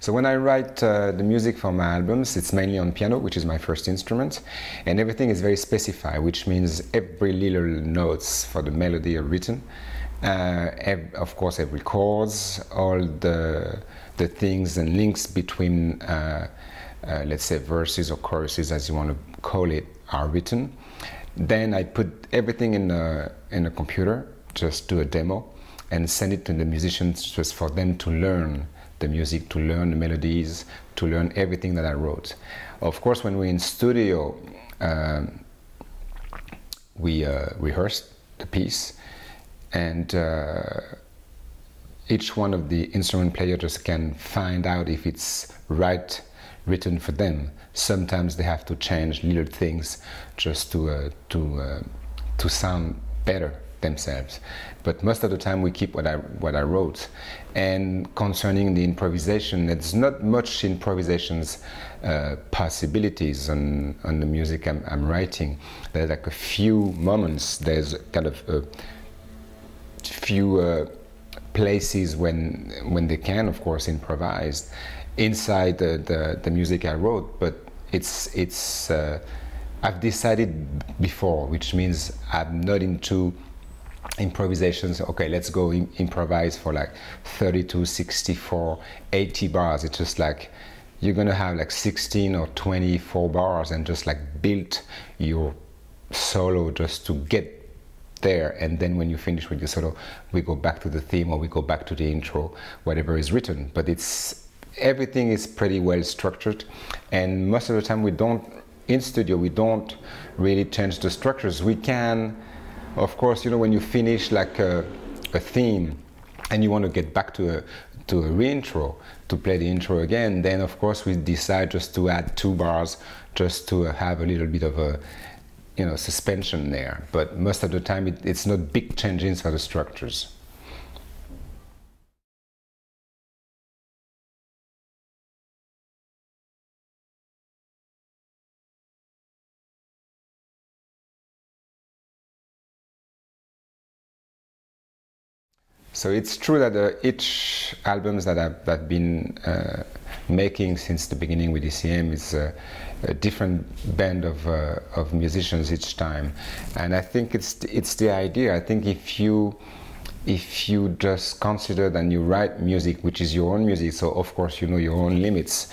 So when I write the music for my albums, it's mainly on piano, which is my first instrument, and everything is very specified, which means every little notes for the melody are written. Of course, every chords, all the things and links between, let's say, verses or choruses, as you want to call it, are written. Then I put everything in a computer, just do a demo, and send it to the musicians just for them to learn the music, to learn the melodies, to learn everything that I wrote. Of course, when we're in studio, we rehearsed the piece, and each one of the instrument players just can find out if it's written for them. Sometimes they have to change little things just to sound better themselves, but most of the time we keep what I wrote. And concerning the improvisation, there's not much improvisations possibilities on the music I'm writing. There's like a few moments, there's kind of a few places when they can, of course, improvise inside the music I wrote, but it's I've decided before, which means I'm not into improvisations. Okay, let's go improvise for like 32, 64, 80 bars. It's just like you're gonna have like 16 or 24 bars and just like build your solo just to get there, and then when you finish with your solo, we go back to the theme or we go back to the intro, whatever is written. But everything is pretty well structured, and most of the time in studio we don't really change the structures. We can, of course, you know, when you finish like a theme and you want to get back to a reintro, to play the intro again, then of course we decide just to add 2 bars just to have a little bit of a, you know, suspension there. But most of the time it's not big changes for the structures. So it's true that each albums that I've been making since the beginning with ECM is a different band of musicians each time, and I think it's the idea. I think if you just consider that you write music, which is your own music, so of course you know your own limits,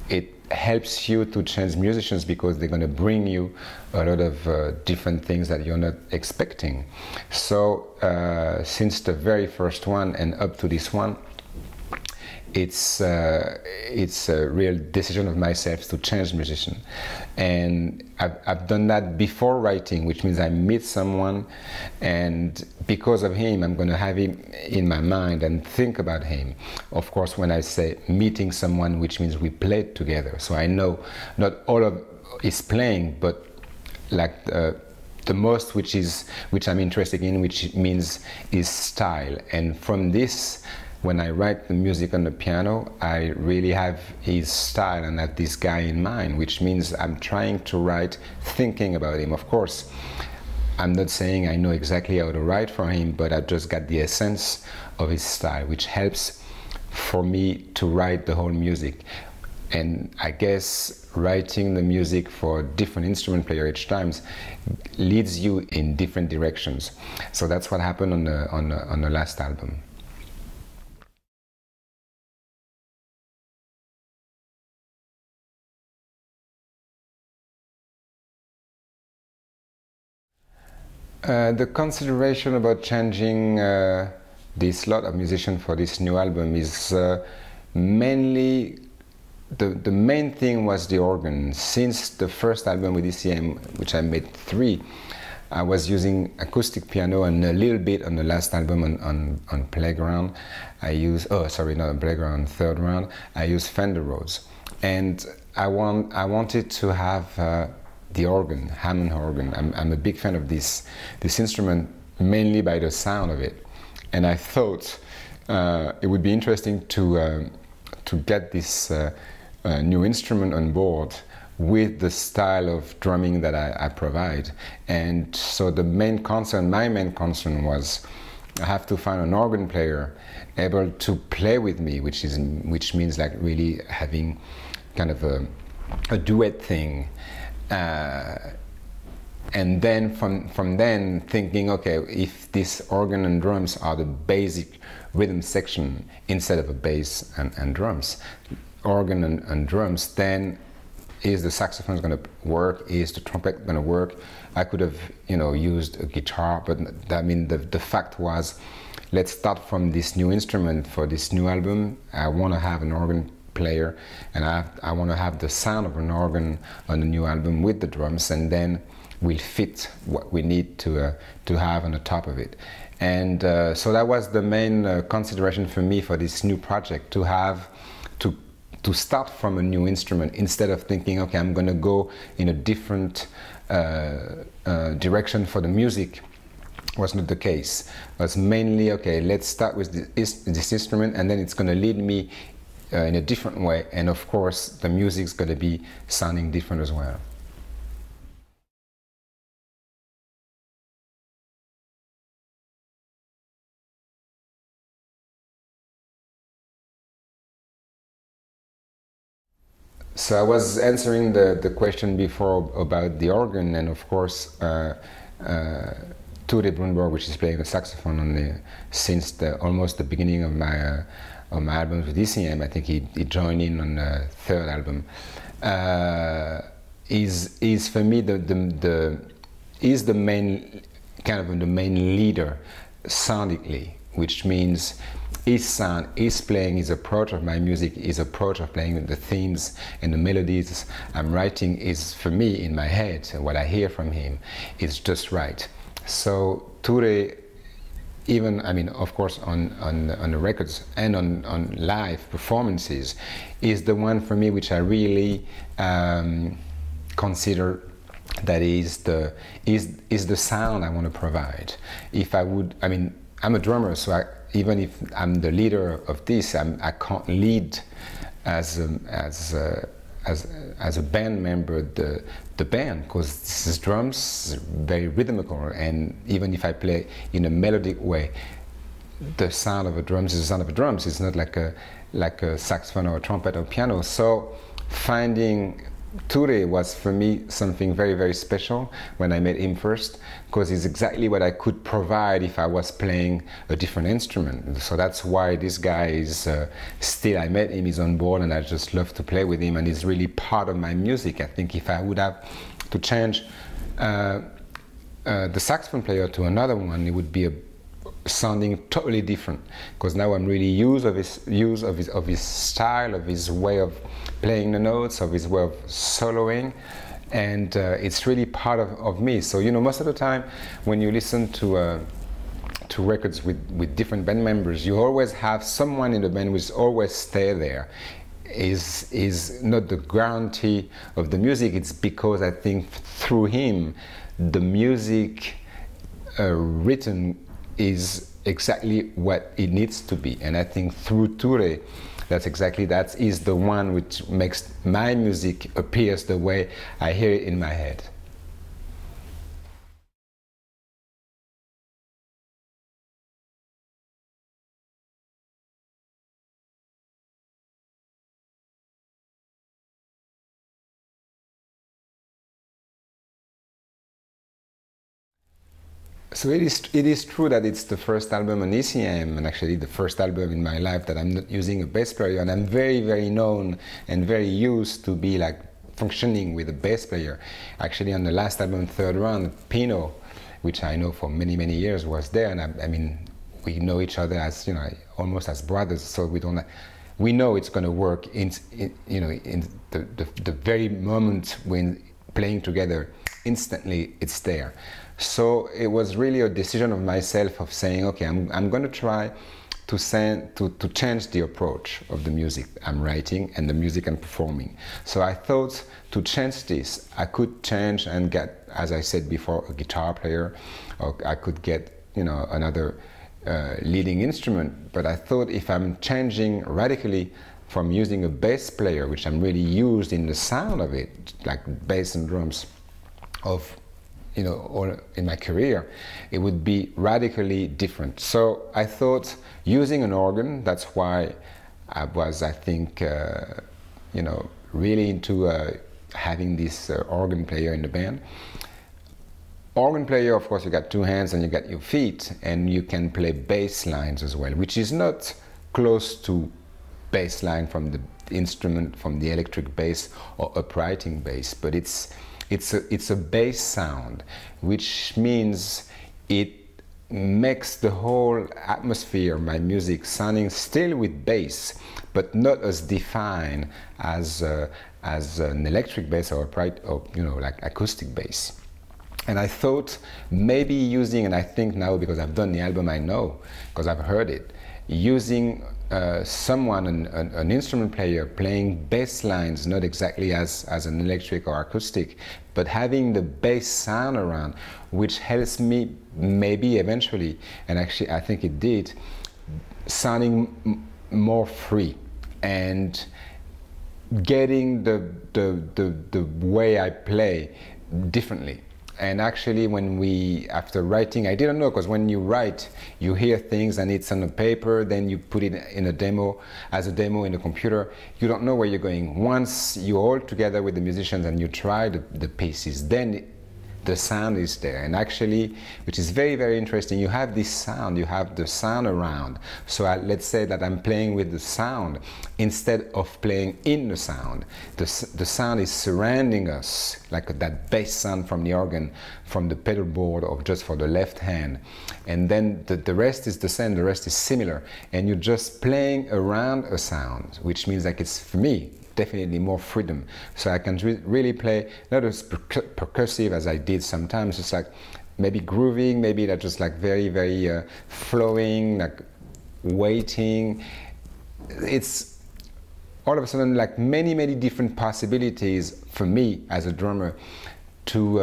it helps you to change musicians because they're going to bring you a lot of different things that you're not expecting. So since the very first one and up to this one, it's a real decision of myself to change musician, and I've done that before writing, which means I meet someone, and because of him I'm going to have him in my mind and think about him. Of course, when I say meeting someone, which means we played together, so I know not all of his playing, but like the most which I'm interested in, which means his style. And from this, when I write the music on the piano, I really have his style and have this guy in mind, which means I'm trying to write thinking about him. Of course, I'm not saying I know exactly how to write for him, but I just got the essence of his style, which helps for me to write the whole music. And I guess writing the music for different instrument player each time leads you in different directions. So that's what happened on the last album. The consideration about changing the slot of musician for this new album is mainly the main thing was the organ. Since the first album with ECM, which I made 3, I was using acoustic piano, and a little bit on the last album on Playground. I use, oh sorry, not on Playground, Third Round, I use Fender Rhodes. And I wanted to have the organ, Hammond organ. I'm a big fan of this instrument, mainly by the sound of it. And I thought it would be interesting to get this new instrument on board with the style of drumming that I provide. And so my main concern was I have to find an organ player able to play with me, which means like really having kind of a duet thing. And then from then thinking, okay, if this organ and drums are the basic rhythm section instead of a bass and drums, organ and drums, then is the saxophone going to work? Is the trumpet going to work? I could have, used a guitar, but I mean, the fact was, let's start from this new instrument for this new album. I want to have an organ player, and I want to have the sound of an organ on the new album with the drums, and then we'll fit what we need to have on the top of it. And so that was the main consideration for me for this new project, to start from a new instrument instead of thinking, okay, I'm going to go in a different direction for the music. Was not the case. It was mainly, okay, let's start with this instrument, and then it's going to lead me in a different way, and of course the music's going to be sounding different as well. So I was answering the question before about the organ, and of course Tore Brunborg, which is playing the saxophone since almost the beginning of my albums with ECM. I think he joined in on the third album. Is for me is the main kind of the main leader sonically, which means his sound, his playing, his approach of my music, his approach of playing the themes and the melodies I'm writing is, for me, in my head, and what I hear from him is just right. So Tore, even, I mean, of course, on the records and on live performances, is the one for me which I really consider that is the sound I want to provide. If I would, I mean, I'm a drummer, so even if I'm the leader of this, I can't lead as a band member the band, because this is drums, very rhythmical, and even if I play in a melodic way, the sound of a drums is the sound of a drums. It's not like a saxophone or a trumpet or piano. So finding Tore was for me something very, very special when I met him first, because it's exactly what I could provide if I was playing a different instrument. So that's why this guy is still, I met him, he's on board, and I just love to play with him, and he's really part of my music. I think if I would have to change the saxophone player to another one, it would be sounding totally different, because now I'm really used of his style, of his way of playing the notes, of his way of soloing, and it's really part of me. So most of the time when you listen to records with different band members, you always have someone in the band which always stay there. Is not the guarantee of the music. It's because I think through him the music written is exactly what it needs to be, and I think through Tore, that is the one which makes my music appears the way I hear it in my head. So it is true that it's the first album on ECM, and actually the first album in my life that I'm not using a bass player, and I'm very, very known and very used to be like functioning with a bass player. Actually on the last album, Third Round, Pino, which I know for many, many years, was there, and I mean, we know each other as, almost as brothers, so we know it's going to work in the very moment when playing together, instantly it's there. So it was really a decision of myself of saying, okay, I'm going to try to change the approach of the music I'm writing and the music I'm performing. So I thought to change this, I could change and get, as I said before, a guitar player, or I could get, another leading instrument. But I thought if I'm changing radically from using a bass player, which I'm really used in the sound of it, like bass and drums, of you know, all in my career, it would be radically different. So I thought using an organ, that's why I was, I think, you know, really into having this organ player in the band. Organ player, of course, you got two hands and you got your feet, and you can play bass lines as well, which is not close to bass line from the instrument, from the electric bass or uprighting bass, but it's a bass sound, which means it makes the whole atmosphere of my music sounding still with bass, but not as defined as an electric bass or upright, or, you know, like acoustic bass. And I thought maybe using, and I think now because I've done the album, I know, because I've heard it, using someone, an instrument player, playing bass lines, not exactly as an electric or acoustic, but having the bass sound around, which helps me maybe eventually, and actually I think it did, sounding more free and getting the way I play differently. And actually, after writing, I didn't know, because when you write, you hear things and it's on a paper, then you put it in a demo, as a demo in the computer. You don't know where you're going. Once you're all together with the musicians and you try the pieces, then the sound is there. And actually, which is very, very interesting, you have this sound, you have the sound around. So let's say that I'm playing with the sound instead of playing in the sound. The sound is surrounding us, like that bass sound from the organ, from the pedal board, or just for the left hand. And then the rest is the same, the rest is similar. And you're just playing around a sound, which means like it's, for me, definitely more freedom. So I can really play, not as percussive as I did sometimes, just like maybe grooving, maybe that just like very, very flowing, like waiting. It's all of a sudden like many, many different possibilities for me as a drummer to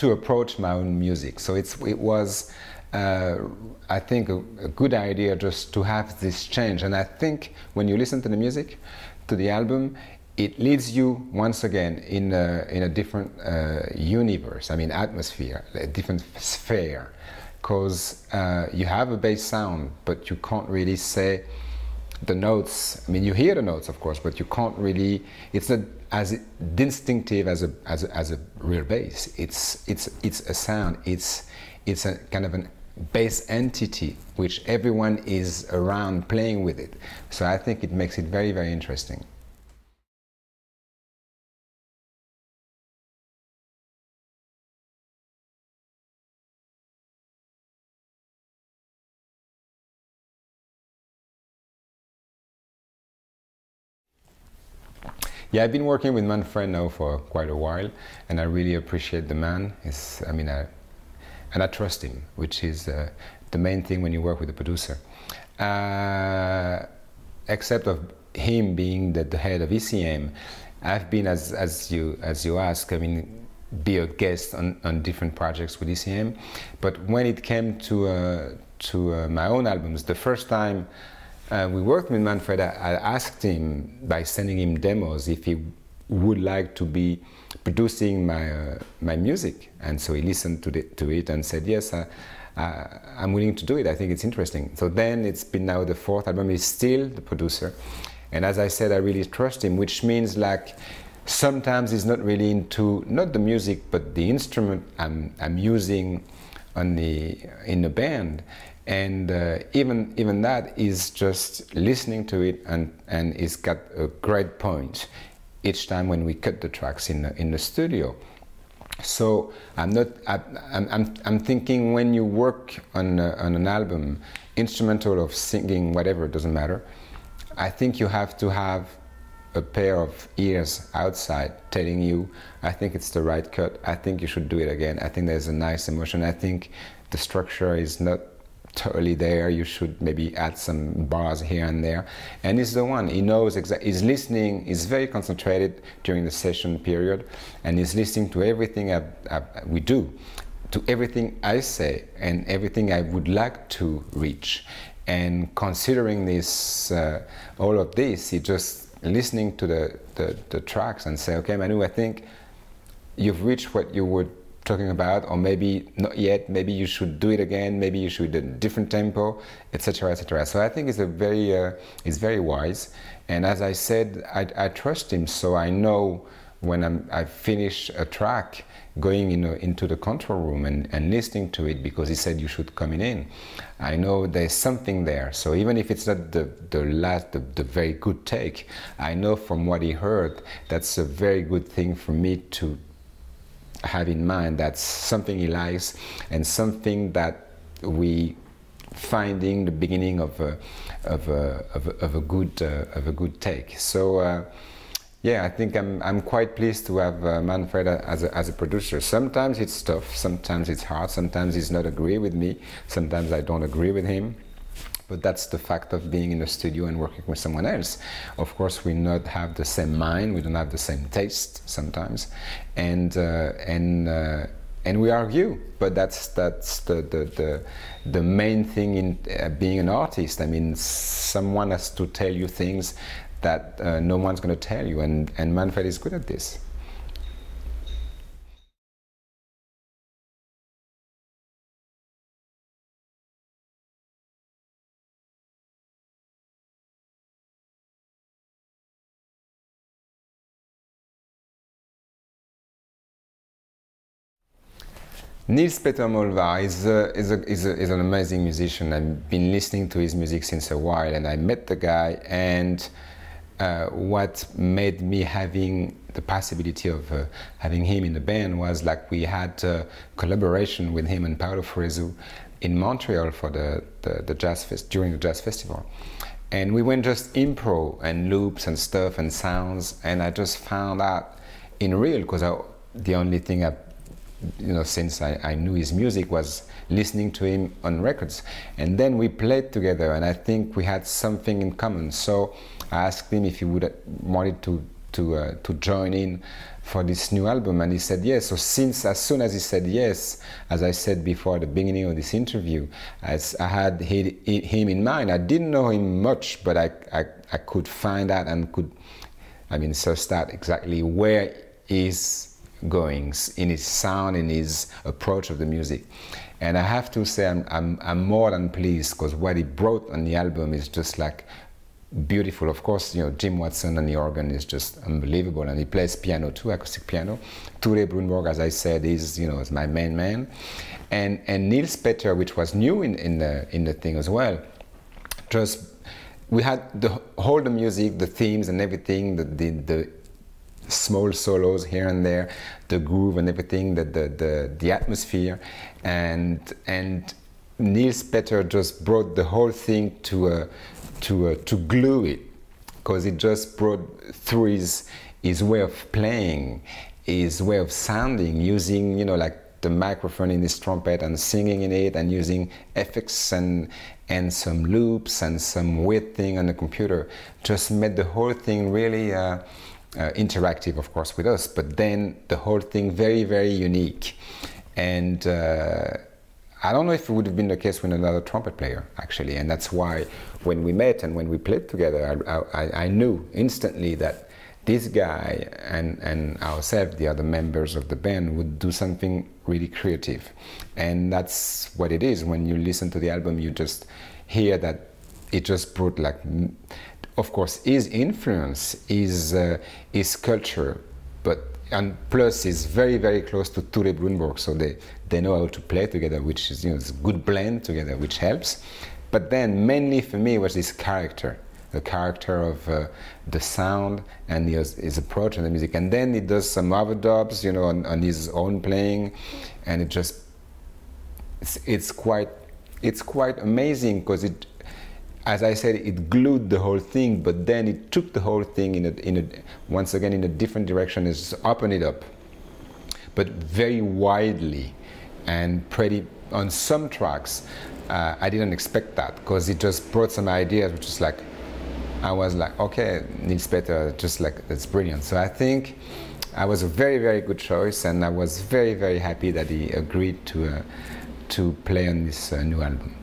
approach my own music. So it was I think a good idea just to have this change. And I think when you listen to the music, to the album, it leads you once again in a different universe, I mean atmosphere, a different sphere, because you have a bass sound, but you can't really say the notes. I mean, you hear the notes, of course, but you can't really, it's not as distinctive as a real bass. It's a sound, it's a kind of a bass entity which everyone is around playing with it. So I think it makes it very, very interesting. Yeah, I've been working with Manfred now for quite a while, and I really appreciate the man. And I trust him, which is the main thing when you work with a producer. Except of him being the head of ECM, I've been, as you ask, I mean, be a guest on different projects with ECM. But when it came to my own albums, the first time we worked with Manfred, I asked him, by sending him demos, if he would like to be producing my music. And so he listened to it and said, yes, I'm willing to do it. I think it's interesting. So then it's been now the fourth album. He's still the producer. And as I said, I really trust him, which means like sometimes he's not really into, not the music, but the instrument I'm using in the band. And even that is just listening to it, and it's got a great point each time when we cut the tracks in the studio. So I'm thinking, when you work on an album, instrumental or singing, whatever, it doesn't matter, I think you have to have a pair of ears outside telling you, I think it's the right cut, I think you should do it again, I think there's a nice emotion, I think the structure is not totally there, you should maybe add some bars here and there. And he's the one, he knows exactly, he's listening, he's very concentrated during the session period, and he's listening to everything we do, to everything I say, and everything I would like to reach. And considering this, all of this, he's just listening to the tracks and say, okay, Manu, I think you've reached what you were talking about, or maybe not yet, maybe you should do it again, maybe you should do a different tempo, etc., etc. So I think it's very wise. And as I said, I trust him, so I know when I finish a track, going into the control room and listening to it, because he said you should come in, I know there's something there. So even if it's not the very good take, I know from what he heard, that's a very good thing for me to have in mind. That's something he likes, and something that we finding the beginning of a good take. So yeah, I think I'm quite pleased to have Manfred as a producer. Sometimes it's tough, sometimes it's hard, sometimes he's not agree with me, sometimes I don't agree with him. But that's the fact of being in a studio and working with someone else. Of course, we not have the same mind, we don't have the same taste sometimes, and we argue. But that's the main thing in being an artist. I mean, someone has to tell you things that no one's going to tell you, and Manfred is good at this. Nils Petter Molvær is an amazing musician. I've been listening to his music since a while, and I met the guy, and what made me having the possibility of having him in the band was like we had collaboration with him and Paulo Fresu in Montreal for the jazz during the jazz festival, and we went just improv and loops and stuff and sounds, and I just found out in real, because the only thing since I knew his music was listening to him on records, and then we played together, and I think we had something in common. So I asked him if he wanted to join in for this new album, and he said yes. So as soon as he said yes, as I said before at the beginning of this interview, as I had him in mind. I didn't know him much, but I could find out and suss out exactly where he's going in his sound, in his approach of the music. And I have to say I'm more than pleased, because what he brought on the album is just like beautiful. Of course, Jim Watson on the organ is just unbelievable, and he plays piano too, acoustic piano. Tore Brunborg, as I said, is my main man, and Nils Petter, which was new in the thing as well. Just we had the music, the themes and everything, the small solos here and there, the groove and everything, the atmosphere, and Nils Petter just brought the whole thing to glue it, because it just brought through his way of playing, his way of sounding, using like the microphone in his trumpet and singing in it, and using effects and some loops and some weird thing on the computer, just made the whole thing really interactive, of course, with us, but then the whole thing very, very unique. And I don't know if it would have been the case with another trumpet player, actually, and that's why when we met and when we played together, I knew instantly that this guy and ourselves, the other members of the band, would do something really creative. And that's what it is. When you listen to the album, you just hear that it just brought, like, of course, his influence, his culture, and plus is very, very close to Tore Brunborg, so they know how to play together, which is, it's a good blend together, which helps. But then mainly for me was this character, the character of the sound and his approach on the music. And then he does some overdubs, on his own playing, and it's quite amazing, because it, as I said, it glued the whole thing, but then it took the whole thing once again in a different direction, is open it up, but very widely and pretty. On some tracks, I didn't expect that, because it just brought some ideas, which is like, I was like, okay, Nils Petter, just like, that's brilliant. So I think I was a very, very good choice, and I was very, very happy that he agreed to play on this new album.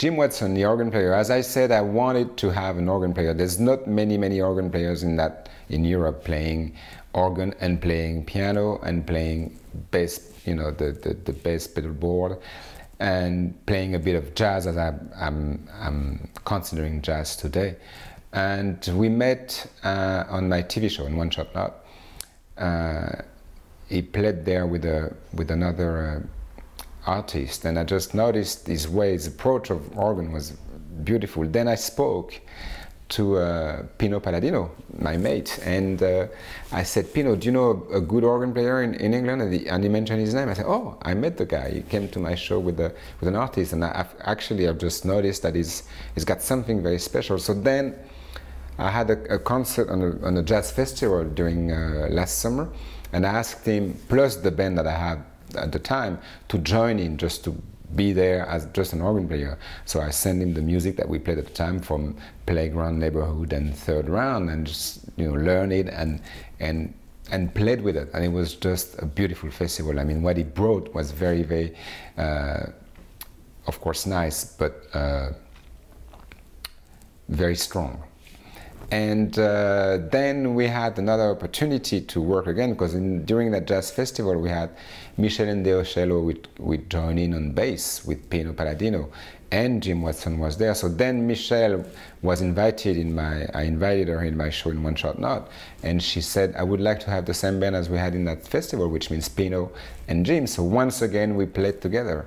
Jim Watson, the organ player, as I said, I wanted to have an organ player. There's not many organ players in Europe playing organ and playing piano and playing bass, you know, the bass pedal board, and playing a bit of jazz, as I'm considering jazz today. And we met on my TV show in One Shot Not. He played there with another artist, and I just noticed his way, his approach of organ was beautiful. Then I spoke to Pino Palladino, my mate, and I said, Pino, do you know a good organ player in England? And he mentioned his name. I said, oh, I met the guy. He came to my show with an artist, and I've just noticed that he's got something very special. So then I had a concert on a jazz festival during last summer, and I asked him, plus the band that I had at the time, to join in, just to be there as just an organ player. So I sent him the music that we played at the time from Playground, Neighborhood and Third Round, and just, you know, learn it and played with it. And it was just a beautiful festival. I mean, what he brought was very of course nice, but very strong. And then we had another opportunity to work again, because during that jazz festival we had Michel Ndeocello with join in on bass with Pino Palladino, and Jim Watson was there. So then Michelle was invited I invited her in my show in One Shot Not, and she said, I would like to have the same band as we had in that festival, which means Pino and Jim. So once again we played together.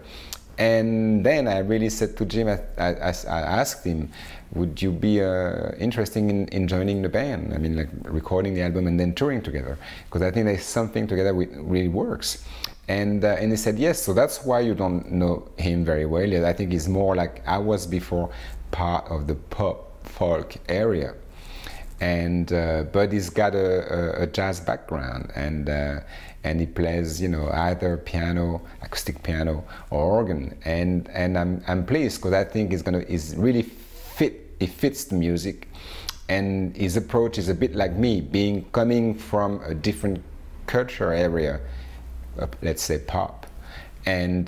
And then I really said to Jim, I asked him, would you be interested in joining the band? I mean, like recording the album and then touring together, because I think there's something together which really works. And he said yes. So that's why you don't know him very well. I think he's more like I was before, part of the pop folk area. And but he's got a jazz background, and he plays, you know, either piano, acoustic piano, or organ. And I'm pleased, because I think he's really fit. He fits the music, and his approach is a bit like me, coming from a different culture area, let's say pop, and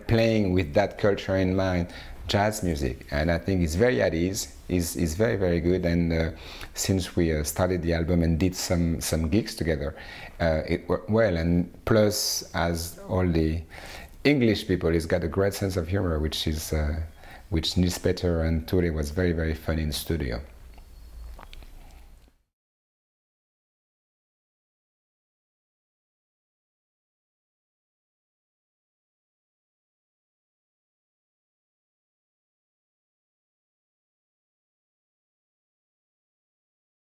playing with that culture in mind, jazz music. And I think he's very at ease. He's very good. And since we started the album and did some gigs together, it worked well. And plus, as all the English people, he's got a great sense of humor, which Nils Petter and Tore was very funny in the studio.